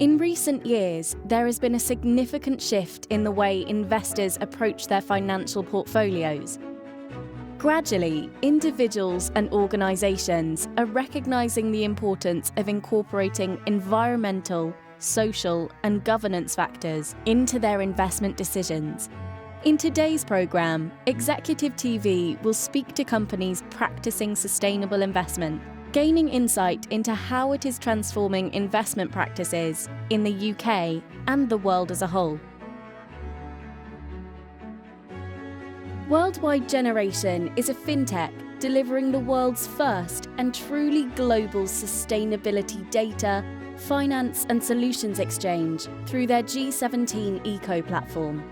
In recent years, there has been a significant shift in the way investors approach their financial portfolios. Gradually, individuals and organisations are recognising the importance of incorporating environmental, social and governance factors into their investment decisions. In today's programme, Executive TV will speak to companies practising sustainable investment, gaining insight into how it is transforming investment practices in the UK and the world as a whole. Worldwide Generation is a fintech delivering the world's first and truly global sustainability data, finance and solutions exchange through their G17 Eco platform,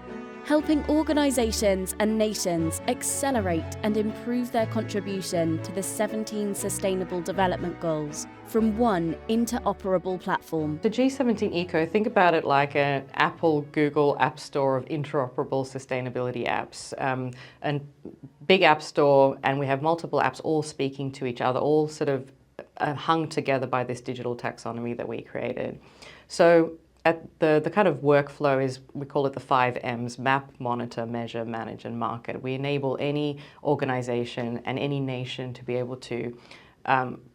helping organisations and nations accelerate and improve their contribution to the 17 Sustainable Development Goals from one interoperable platform. The G17 Eco, think about it like an Apple, Google app store of interoperable sustainability apps. And big app store, and we have multiple apps all speaking to each other, all sort of hung together by this digital taxonomy that we created. So at the kind of workflow is, we call it the 5 M's: map, monitor, measure, manage and market. We enable any organization and any nation to be able to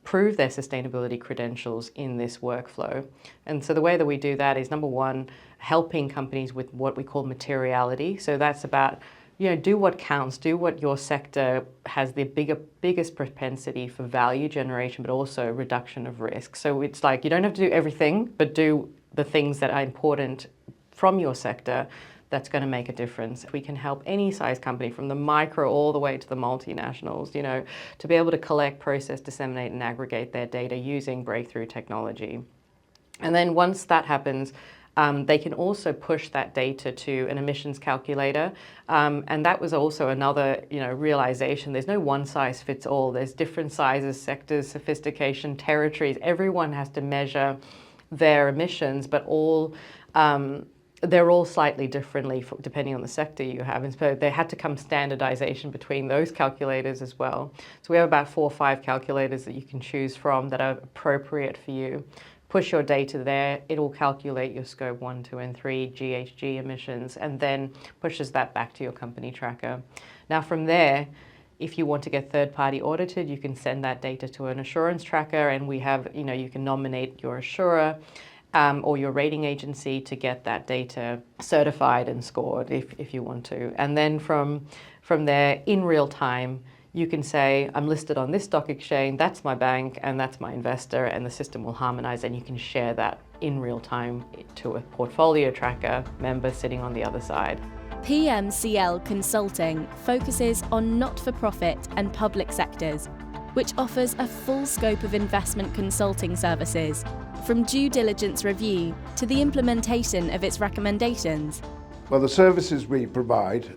prove their sustainability credentials in this workflow. And so the way that we do that is, number one, helping companies with what we call materiality. So that's about, do what counts, do what your sector has the biggest propensity for value generation, but also reduction of risk. So it's like, you don't have to do everything, but do the things that are important from your sector that's going to make a difference. We can help any size company, from the micro all the way to the multinationals, to be able to collect, process, disseminate and aggregate their data using breakthrough technology. And then once that happens, they can also push that data to an emissions calculator. And that was also another realization. There's no one size fits all. There's different sizes, sectors, sophistication, territories. Everyone has to measure their emissions, but they're all slightly differently depending on the sector you have. And so there had to come standardization between those calculators as well. So we have about 4 or 5 calculators that you can choose from that are appropriate for you. Push your data there, it will calculate your scope 1, 2 and 3 GHG emissions, and then pushes that back to your company tracker. Now from there, if you want to get third-party audited, you can send that data to an assurance tracker, and we have, you can nominate your assurer or your rating agency to get that data certified and scored if you want to. And then from there, in real time, you can say, I'm listed on this stock exchange, that's my bank, and that's my investor, and the system will harmonize, and you can share that in real time to a portfolio tracker member sitting on the other side. PMCL Consulting focuses on not-for-profit and public sectors, which offers a full scope of investment consulting services, from due diligence review to the implementation of its recommendations. Well, the services we provide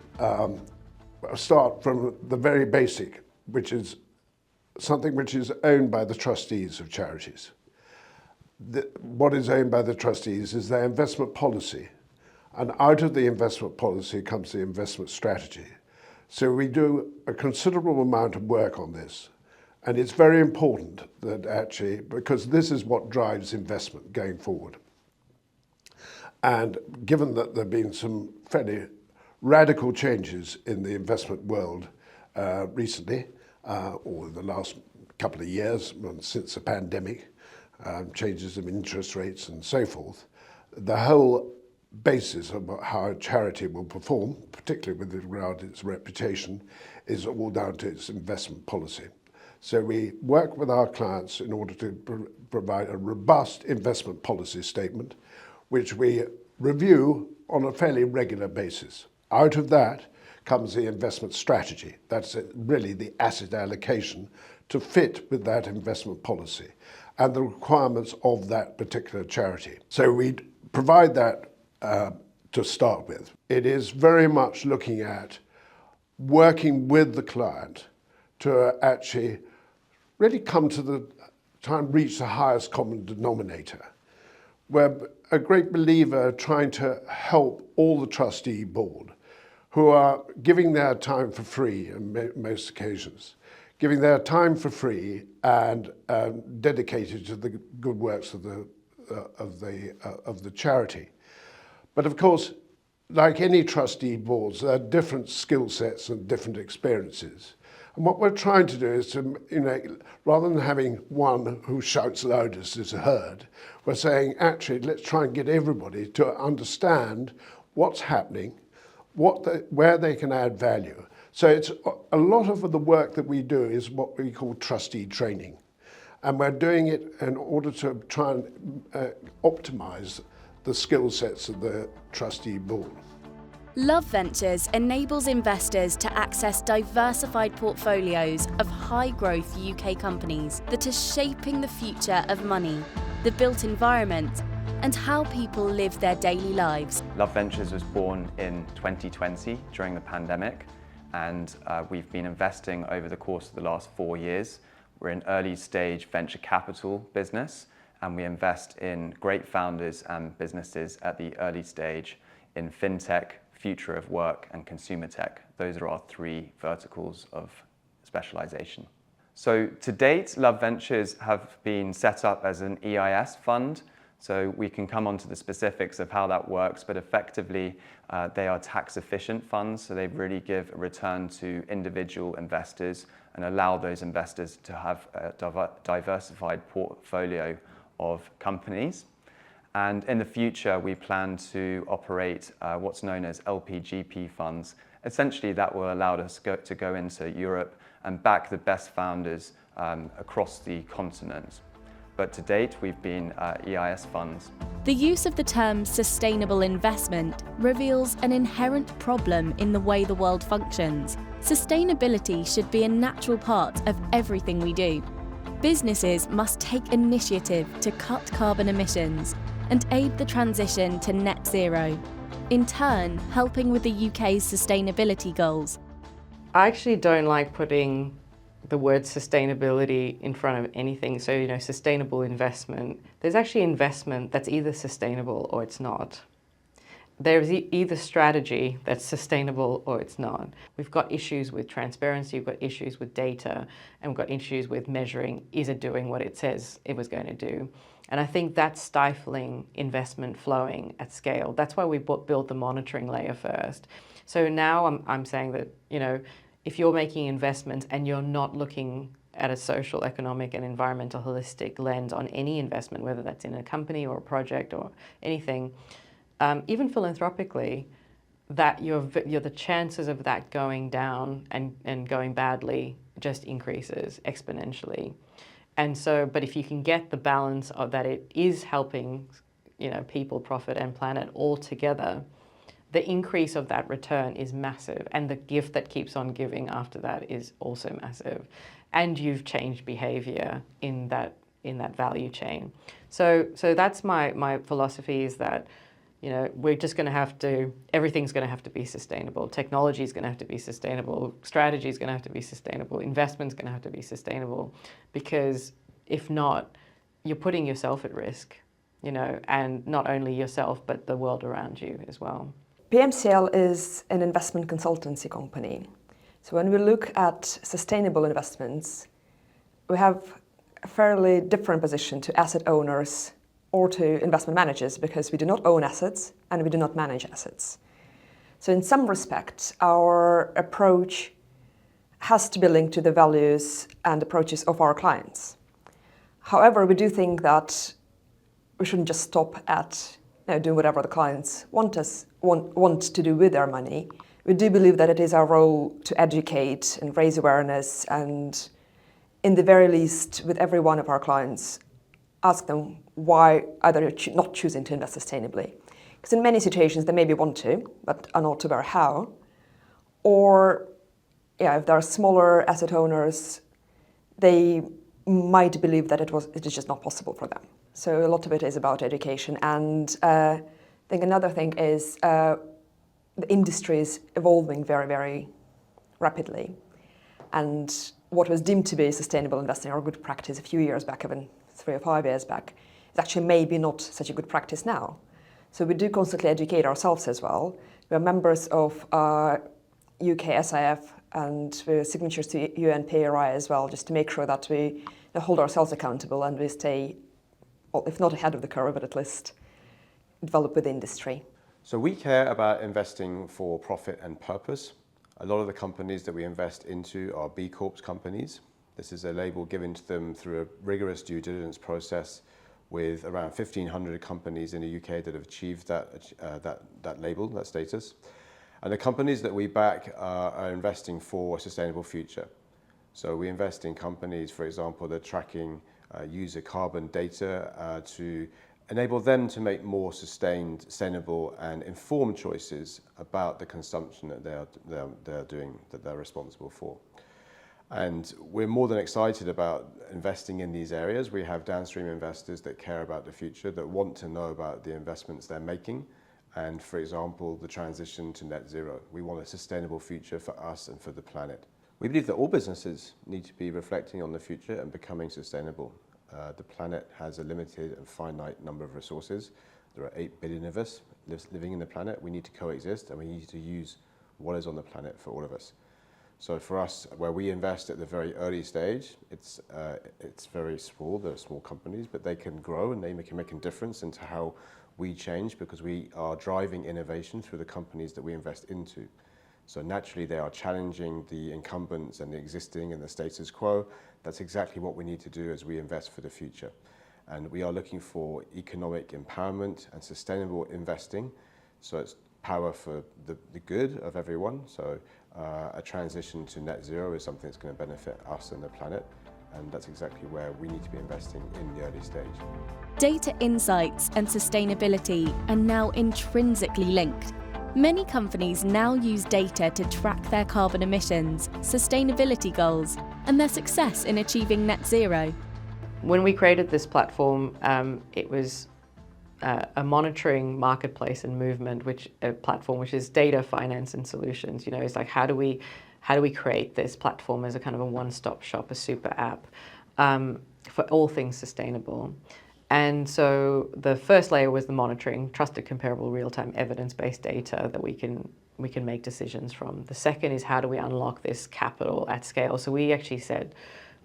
start from the very basic, which is something which is owned by the trustees of charities. What is owned by the trustees is their investment policy. And out of the investment policy comes the investment strategy. So we do a considerable amount of work on this. And it's very important that actually, because this is what drives investment going forward. And given that there have been some fairly radical changes in the investment world recently, or the last couple of years, since the pandemic, changes in interest rates and so forth, the whole basis of how a charity will perform, particularly with regard to its reputation, is all down to its investment policy. So we work with our clients in order to provide a robust investment policy statement, which we review on a fairly regular basis. Out of that comes the investment strategy. That's really the asset allocation to fit with that investment policy and the requirements of that particular charity. So we provide that to start with. It is very much looking at working with the client to actually really come to try and reach the highest common denominator. We're a great believer trying to help all the trustee board who are giving their time for free on most occasions, giving their time for free and dedicated to the good works of of the charity. But of course, like any trustee boards, there are different skill sets and different experiences. And what we're trying to do is to, rather than having one who shouts loudest is heard, we're saying, actually, let's try and get everybody to understand what's happening, where they can add value. So it's a lot of the work that we do is what we call trustee training. And we're doing it in order to try and optimize the skill sets of the trustee board. Love Ventures enables investors to access diversified portfolios of high-growth UK companies that are shaping the future of money, the built environment, and how people live their daily lives. Love Ventures was born in 2020 during the pandemic, and we've been investing over the course of the last 4 years. We're an early stage venture capital business, and we invest in great founders and businesses at the early stage in fintech, future of work, and consumer tech. Those are our 3 verticals of specialization. So to date, Love Ventures have been set up as an EIS fund. So we can come on to the specifics of how that works, but effectively they are tax efficient funds. So they really give a return to individual investors and allow those investors to have a diversified portfolio of companies. And in the future, we plan to operate what's known as LPGP funds. Essentially, that will allow us to go into Europe and back the best founders across the continent. But to date, we've been EIS funds. The use of the term sustainable investment reveals an inherent problem in the way the world functions. Sustainability should be a natural part of everything we do. Businesses must take initiative to cut carbon emissions and aid the transition to net zero, in turn helping with the UK's sustainability goals. I actually don't like putting the word sustainability in front of anything. So, sustainable investment. There's actually investment that's either sustainable or it's not. There's either strategy that's sustainable or it's not. We've got issues with transparency, we've got issues with data, and we've got issues with measuring, is it doing what it says it was going to do? And I think that's stifling investment flowing at scale. That's why we built the monitoring layer first. So now I'm saying that, if you're making investments and you're not looking at a social, economic, and environmental holistic lens on any investment, whether that's in a company or a project or anything, even philanthropically, that the chances of that going down and going badly just increases exponentially. And so, but if you can get the balance of that it is helping, people, profit, and planet all together, the increase of that return is massive, and the gift that keeps on giving after that is also massive. And you've changed behavior in that value chain. So that's my philosophy, is that we're just going to have to, everything's going to have to be sustainable. Technology is going to have to be sustainable. Strategy is going to have to be sustainable. Investment's going to have to be sustainable, because if not, you're putting yourself at risk, and not only yourself, but the world around you as well. PMCL is an investment consultancy company. So when we look at sustainable investments, we have a fairly different position to asset owners or to investment managers, because we do not own assets and we do not manage assets. So in some respects, our approach has to be linked to the values and approaches of our clients. However, we do think that we shouldn't just stop at doing whatever the clients want to do with their money. We do believe that it is our role to educate and raise awareness, and in the very least, with every one of our clients, ask them why either they're not choosing to invest sustainably. Because in many situations they maybe want to, but are not aware how. Or if there are smaller asset owners, they might believe that it is just not possible for them. So a lot of it is about education. And I think another thing is the industry is evolving very, very rapidly. And what was deemed to be sustainable investing or good practice a few years back, even 3 or 5 years back, is actually maybe not such a good practice now. So we do constantly educate ourselves as well. We are members of UK SIF, and we're signatures to UN PRI as well, just to make sure that we hold ourselves accountable and we stay well, if not ahead of the curve, but at least develop with the industry? So we care about investing for profit and purpose. A lot of the companies that we invest into are B Corps companies. This is a label given to them through a rigorous due diligence process with around 1,500 companies in the UK that have achieved that label, that status. And the companies that we back are investing for a sustainable future. So we invest in companies, for example, that are tracking user carbon data to enable them to make more sustainable and informed choices about the consumption that they're doing, that they're responsible for. And we're more than excited about investing in these areas. We have downstream investors that care about the future, that want to know about the investments they're making. And for example, the transition to net zero. We want a sustainable future for us and for the planet. We believe that all businesses need to be reflecting on the future and becoming sustainable. The planet has a limited and finite number of resources. There are 8 billion of us living in the planet. We need to coexist and we need to use what is on the planet for all of us. So for us, where we invest at the very early stage, it's very small. They're small companies, but they can grow and they can make a difference into how we change, because we are driving innovation through the companies that we invest into. So naturally, they are challenging the incumbents and the existing and the status quo. That's exactly what we need to do as we invest for the future. And we are looking for economic empowerment and sustainable investing. So it's power for the good of everyone. So a transition to net zero is something that's going to benefit us and the planet. And that's exactly where we need to be investing in the early stage. Data insights and sustainability are now intrinsically linked. Many companies now use data to track their carbon emissions, sustainability goals, and their success in achieving net zero. When we created this platform, it was a monitoring marketplace and movement, platform which is data, finance, and solutions. You know, it's like how do we create this platform as a kind of a one-stop shop, a super app for all things sustainable. And so the first layer was the monitoring, trusted, comparable, real-time, evidence-based data that we can make decisions from. The second is how do we unlock this capital at scale? So we actually said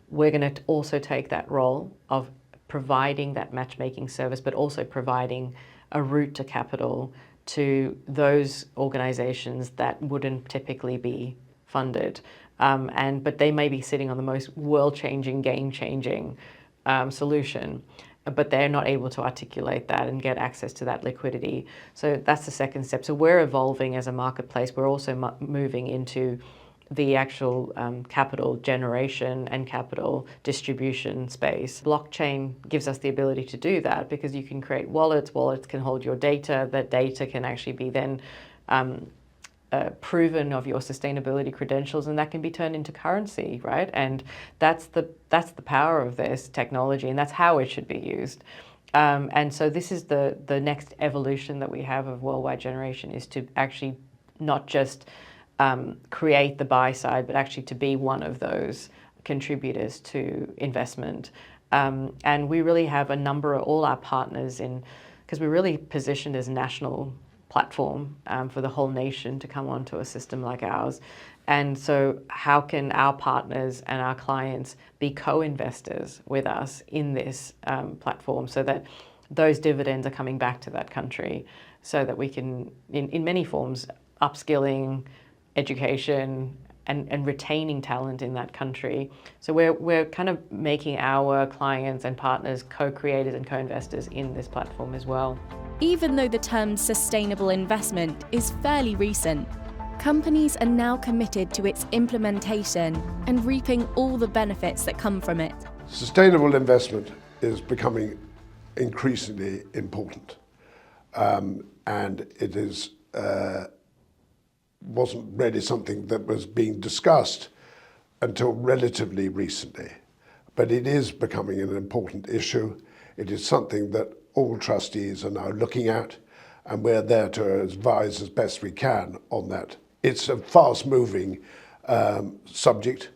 we're going to also take that role of providing that matchmaking service, but also providing a route to capital to those organizations that wouldn't typically be funded. But they may be sitting on the most world-changing, game-changing solution, but they're not able to articulate that and get access to that liquidity. So that's the second step. So we're evolving as a marketplace. We're also moving into the actual capital generation and capital distribution space. Blockchain gives us the ability to do that because you can create wallets. Wallets can hold your data. That data can actually be then proven of your sustainability credentials, and that can be turned into currency, right? And that's the power of this technology, and that's how it should be used. And so this is the next evolution that we have of Worldwide Generation, is to actually not just create the buy side, but actually to be one of those contributors to investment. And we really have a number of all our partners because we're really positioned as a national platform for the whole nation to come onto a system like ours. And so how can our partners and our clients be co-investors with us in this platform so that those dividends are coming back to that country, so that we can, in many forms, upskilling, education, and retaining talent in that country. So we're kind of making our clients and partners co-creators and co-investors in this platform as well. Even though the term sustainable investment is fairly recent, companies are now committed to its implementation and reaping all the benefits that come from it. Sustainable investment is becoming increasingly important, and it is wasn't really something that was being discussed until relatively recently. But it is becoming an important issue. It is something that all trustees are now looking at, and we're there to advise as best we can on that. It's a fast-moving subject,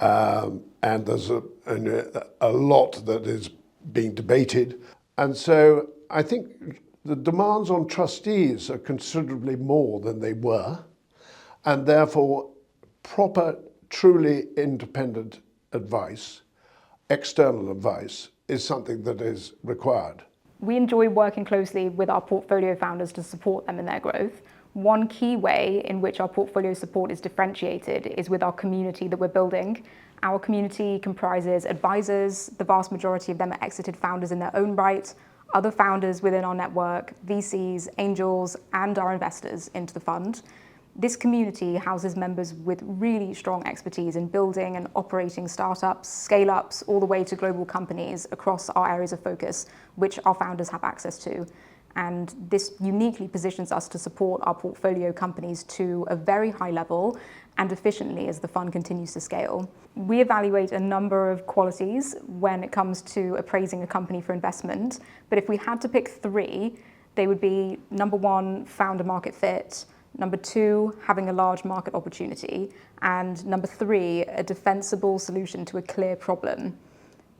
and there's a lot that is being debated. And so I think the demands on trustees are considerably more than they were, and therefore proper, truly independent advice, external advice, is something that is required. We enjoy working closely with our portfolio founders to support them in their growth. One key way in which our portfolio support is differentiated is with our community that we're building. Our community comprises advisors, the vast majority of them are exited founders in their own right, other founders within our network, VCs, angels, and our investors into the fund. This community houses members with really strong expertise in building and operating startups, scale-ups, all the way to global companies across our areas of focus, which our founders have access to. And this uniquely positions us to support our portfolio companies to a very high level and efficiently as the fund continues to scale. We evaluate a number of qualities when it comes to appraising a company for investment, but if we had to pick three, they would be number one, founder market fit, number two, having a large market opportunity, and number three, a defensible solution to a clear problem.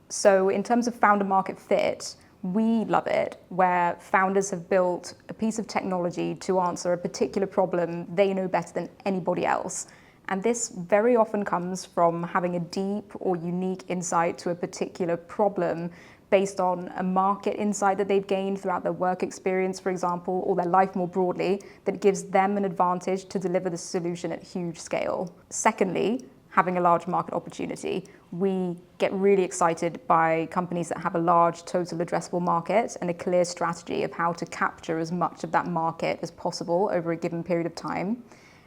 So in terms of founder market fit, we love it where founders have built a piece of technology to answer a particular problem they know better than anybody else. And this very often comes from having a deep or unique insight to a particular problem based on a market insight that they've gained throughout their work experience, for example, or their life more broadly, that gives them an advantage to deliver the solution at huge scale. Secondly, having a large market opportunity. We get really excited by companies that have a large total addressable market and a clear strategy of how to capture as much of that market as possible over a given period of time.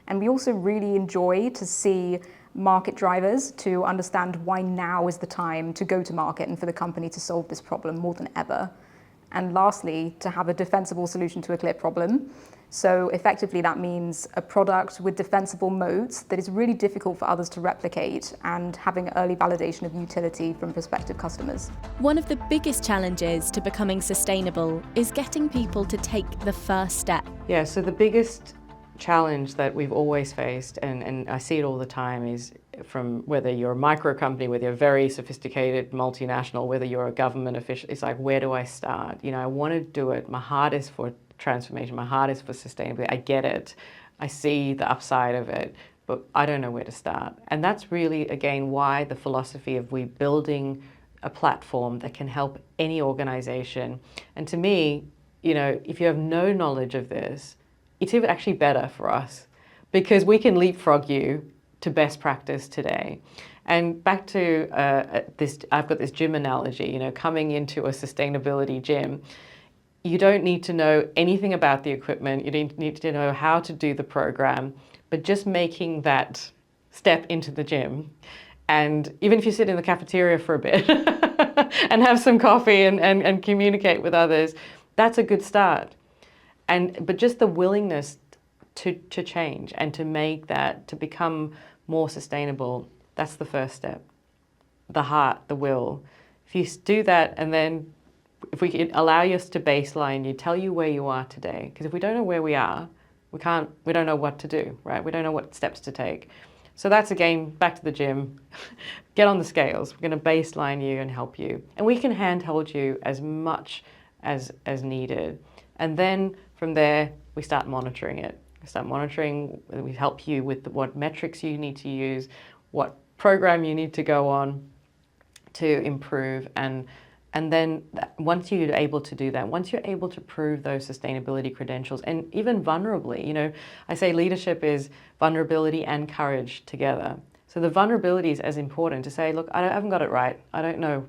And we also really enjoy to see market drivers to understand why now is the time to go to market and for the company to solve this problem more than ever. And lastly, to have a defensible solution to a clear problem. So effectively that means a product with defensible moats that is really difficult for others to replicate and having early validation of utility from prospective customers. One of the biggest challenges to becoming sustainable is getting people to take the first step. Yeah, so the biggest challenge that we've always faced, and I see it all the time, is from whether you're a micro company, whether you're a very sophisticated multinational, whether you're a government official, it's like, where do I start? You know, I want to do it. My heart is for transformation. My heart is for sustainability. I get it. I see the upside of it, but I don't know where to start. And that's really, again, why the philosophy of we building a platform that can help any organization. And to me, you know, if you have no knowledge of this, it's even actually better for us because we can leapfrog you to best practice today. And back to I've got this gym analogy, you know, coming into a sustainability gym, you don't need to know anything about the equipment, you need to know how to do the program, but just making that step into the gym. And even if you sit in the cafeteria for a bit and have some coffee and communicate with others, that's a good start. But just the willingness to change and to make that, to become more sustainable, that's the first step. The heart, the will. If you do that, and then if we can allow us to baseline you, tell you where you are today, because if we don't know where we are, we don't know what to do, right? We don't know what steps to take. So that's, again, back to the gym. Get on the scales. We're going to baseline you and help you. And we can handhold you as much as needed. And then from there, we start monitoring it. We help you with what metrics you need to use, what program you need to go on to improve. And then once you're able to do that, once you're able to prove those sustainability credentials, and even vulnerably, you know, I say leadership is vulnerability and courage together. So the vulnerability is as important to say, look, I haven't got it right. I don't know.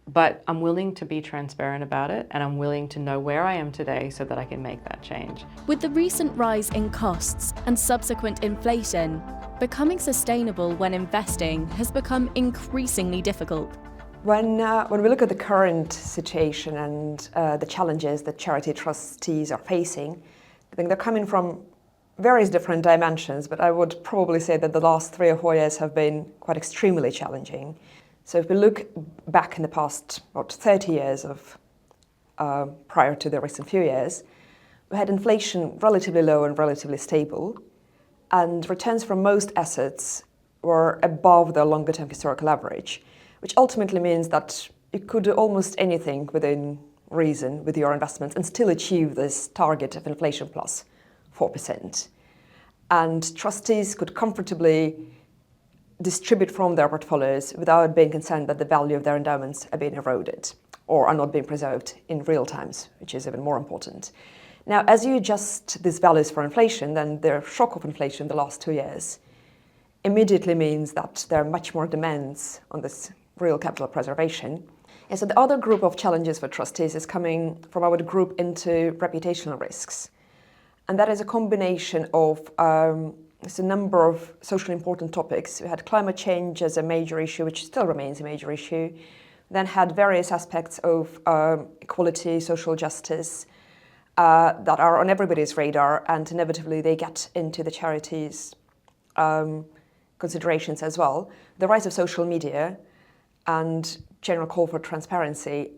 But I'm willing to be transparent about it, and I'm willing to know where I am today so that I can make that change. With the recent rise in costs and subsequent inflation, becoming sustainable when investing has become increasingly difficult. When we look at the current situation and the challenges that charity trustees are facing, I think they're coming from various different dimensions, but I would probably say that the last 3 or 4 years have been quite extremely challenging. So if we look back in the past, about 30 years of prior to the recent few years, we had inflation relatively low and relatively stable, and returns from most assets were above the longer-term historical average, which ultimately means that you could do almost anything within reason with your investments and still achieve this target of inflation plus 4%. And trustees could comfortably distribute from their portfolios without being concerned that the value of their endowments are being eroded or are not being preserved in real times, which is even more important. Now, as you adjust these values for inflation, then the shock of inflation in the last 2 years immediately means that there are much more demands on this real capital preservation. And so the other group of challenges for trustees is coming from our group into reputational risks. And that is a combination of there's a number of socially important topics. We had climate change as a major issue, which still remains a major issue. Then had various aspects of equality, social justice that are on everybody's radar, and inevitably they get into the charities' considerations as well. The rise of social media and general call for transparency.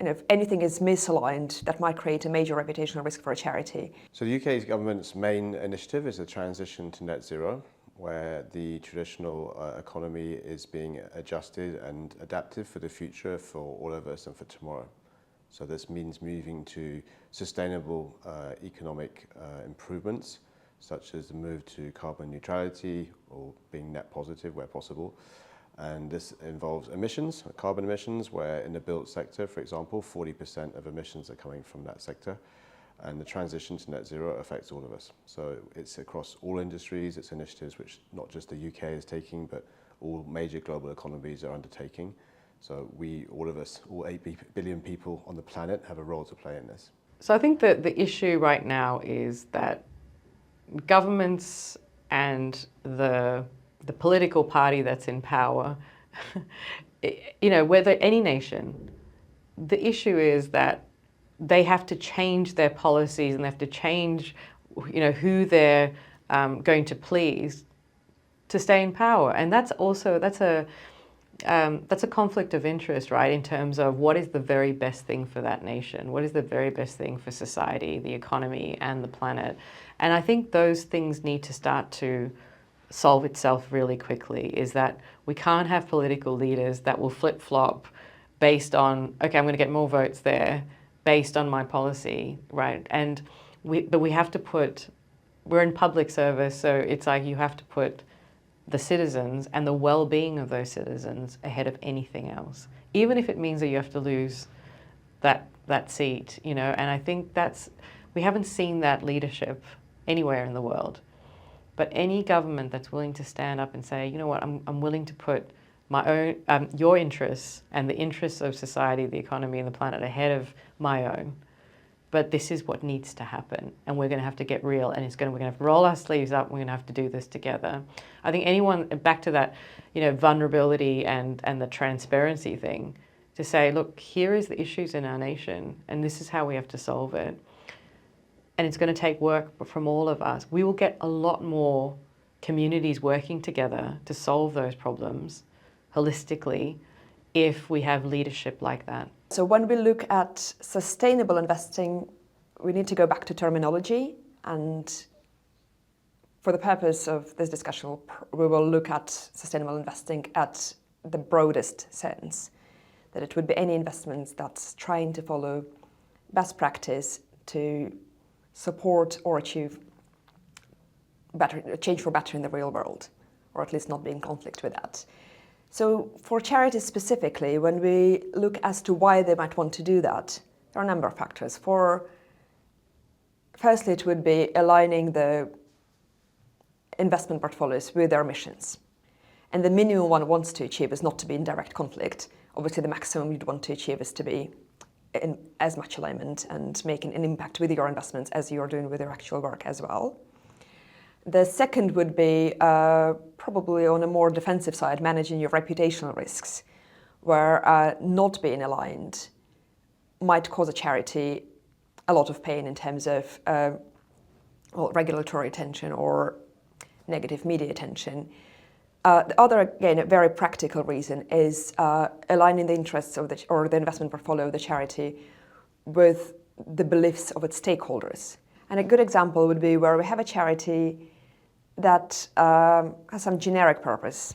If anything is misaligned, that might create a major reputational risk for a charity. So the UK government's main initiative is the transition to net zero, where the traditional economy is being adjusted and adapted for the future for all of us and for tomorrow. So this means moving to sustainable economic improvements, such as the move to carbon neutrality or being net positive where possible. And this involves emissions, carbon emissions, where in the built sector, for example, 40% of emissions are coming from that sector. And the transition to net zero affects all of us. So it's across all industries, it's initiatives which not just the UK is taking, but all major global economies are undertaking. So we, all of us, all 8 billion people on the planet have a role to play in this. So I think that the issue right now is that governments and the political party that's in power, whether any nation, the issue is that they have to change their policies and they have to change, who they're going to please to stay in power. And that's a conflict of interest, right? In terms of what is the very best thing for that nation? What is the very best thing for society, the economy, and the planet? And I think those things need to start to solve itself really quickly, is that we can't have political leaders that will flip-flop based on, okay, I'm going to get more votes there based on my policy, right? And we have to we're in public service, so it's like you have to put the citizens and the well-being of those citizens ahead of anything else, even if it means that you have to lose that seat, And I think we haven't seen that leadership anywhere in the world. But any government that's willing to stand up and say, you know what, I'm willing to put my own, your interests and the interests of society, the economy, and the planet ahead of my own. But this is what needs to happen, and we're going to have to get real, and we're going to have to roll our sleeves up. And we're going to have to do this together. I think back to that, vulnerability and the transparency thing, to say, look, here is the issues in our nation, and this is how we have to solve it. And it's going to take work from all of us. We will get a lot more communities working together to solve those problems holistically if we have leadership like that. So when we look at sustainable investing, we need to go back to terminology. And for the purpose of this discussion, we will look at sustainable investing at the broadest sense, that it would be any investments that's trying to follow best practice to support or achieve change for better in the real world, or at least not be in conflict with that. So for charities specifically, when we look as to why they might want to do that, there are a number of factors. Firstly, it would be aligning the investment portfolios with their missions. And the minimum one wants to achieve is not to be in direct conflict. Obviously, the maximum you'd want to achieve is to be in as much alignment and making an impact with your investments as you're doing with your actual work as well. The second would be probably on a more defensive side, managing your reputational risks, where not being aligned might cause a charity a lot of pain in terms of regulatory attention or negative media attention. The other, again, a very practical reason is aligning the interests of the investment portfolio of the charity with the beliefs of its stakeholders. And a good example would be where we have a charity that has some generic purpose.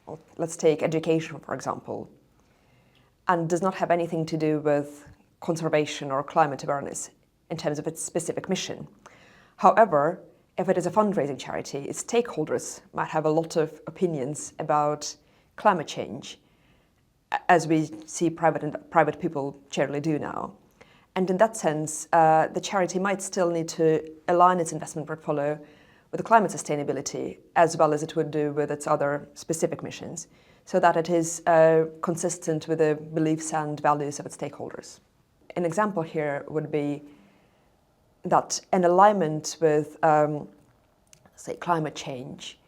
Well, let's take education, for example, and does not have anything to do with conservation or climate awareness in terms of its specific mission. However, if it is a fundraising charity, its stakeholders might have a lot of opinions about climate change, as we see private people generally do now. And in that sense, the charity might still need to align its investment portfolio with the climate sustainability as well as it would do with its other specific missions, so that it is consistent with the beliefs and values of its stakeholders. An example here would be that an alignment with, say, climate change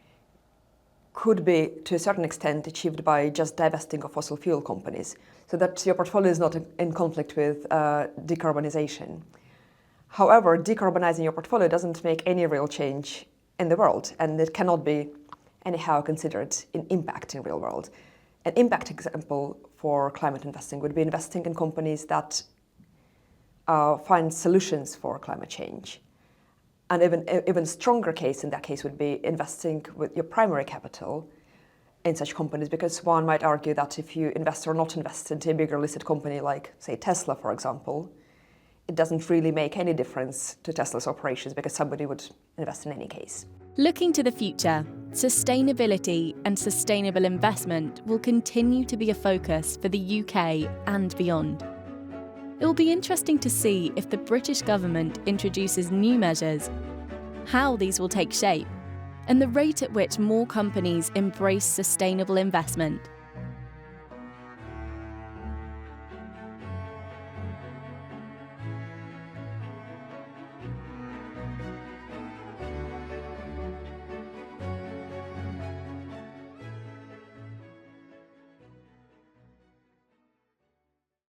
could be, to a certain extent, achieved by just divesting of fossil fuel companies, so that your portfolio is not in conflict with decarbonization. However, decarbonizing your portfolio doesn't make any real change in the world, and it cannot be anyhow considered an impact in the real world. An impact example for climate investing would be investing in companies that find solutions for climate change. And even stronger case in that case would be investing with your primary capital in such companies, because one might argue that if you invest or not invest into a bigger listed company like, say, Tesla, for example, it doesn't really make any difference to Tesla's operations because somebody would invest in any case. Looking to the future, sustainability and sustainable investment will continue to be a focus for the UK and beyond. It will be interesting to see if the British government introduces new measures, how these will take shape, and the rate at which more companies embrace sustainable investment.